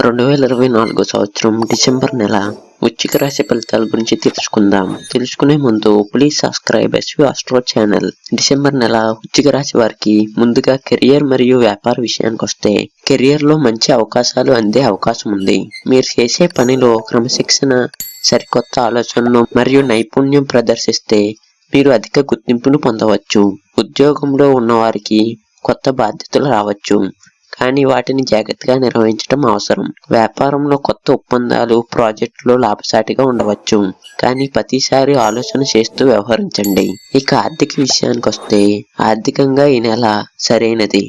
2024 సంవత్సరం డిసెంబర్ నెల వృశ్చిక రాశి ఫలితాల గురించి తెలుసుకుందాం. తెలుసుకునే ముందు please subscribe SV astro channel. December నెల వృశ్చిక రాశి వారికి ముందుగా కెరియర్ మరియు వ్యాపార విషయానికి వస్తే, కెరియర్ లో మంచి అవకాశాలు అందే అవకాశం ఉంది. మీరు చేసే పనిలో క్రమశిక్షణ, సరికొత్త ఆలోచనలు మరియు నైపుణ్యం ప్రదర్శిస్తే మీరు అధిక గుర్తింపును పొందవచ్చు. ఉద్యోగంలో ఉన్నవారికి కొత్త బాధ్యతలు రావచ్చు, కానీ వాటిని జాగ్రత్తగా నిర్వహించడం అవసరం. వ్యాపారంలో కొత్త ఒప్పందాలు, ప్రాజెక్టులు లాభసాటిగా ఉండవచ్చు, కానీ ప్రతిసారి ఆలోచన చేస్తూ వ్యవహరించండి. ఇక ఆర్థిక విషయానికి వస్తే, ఆర్థికంగా ఈ నెల సరైనది.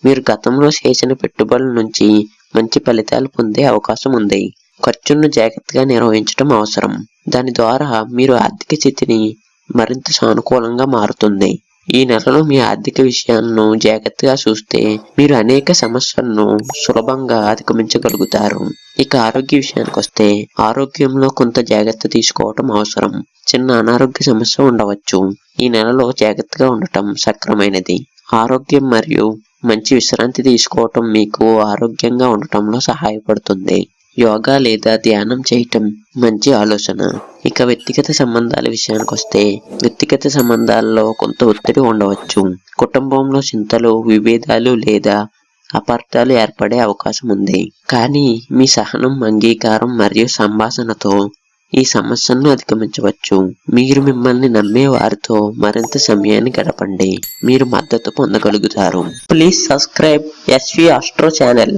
మీరు గతంలో చేసిన పెట్టుబడుల నుంచి మంచి ఫలితాలు పొందే అవకాశం ఉంది. ఖర్చులను జాగ్రత్తగా నిర్వహించడం అవసరం. దాని ద్వారా మీరు ఆర్థిక స్థితిని మరింత సానుకూలంగా మారుతుంది. ఈ నెలలో మీ ఆర్థిక విషయాలను జాగ్రత్తగా చూస్తే మీరు అనేక సమస్యలను సులభంగా అధిగమించగలుగుతారు. ఇక ఆరోగ్య విషయానికి వస్తే, ఆరోగ్యంలో కొంత జాగ్రత్త తీసుకోవటం అవసరం. చిన్న అనారోగ్య సమస్య ఉండవచ్చు. ఈ నెలలో జాగ్రత్తగా ఉండటం సక్రమైనది. ఆరోగ్యం మరియు మంచి విశ్రాంతి తీసుకోవటం మీకు ఆరోగ్యంగా ఉండటంలో సహాయపడుతుంది. యోగా లేదా ధ్యానం చేయటం మంచి ఆలోచన. ఇక వ్యక్తిగత సంబంధాల విషయానికి వస్తే, వ్యక్తిగత సంబంధాల్లో కొంత ఒత్తిడి ఉండవచ్చు. కుటుంబంలో చింతలు, విభేదాలు లేదా అపార్థాలు ఏర్పడే అవకాశం ఉంది. కానీ మీ సహనం, అంగీకారం మరియు సంభాషణతో ఈ సమస్యలను అధిగమించవచ్చు. మీరు మిమ్మల్ని నమ్మే వారితో మరింత సమయాన్ని గడపండి. మీరు మద్దతు పొందగలుగుతారు. Please subscribe SV astro channel.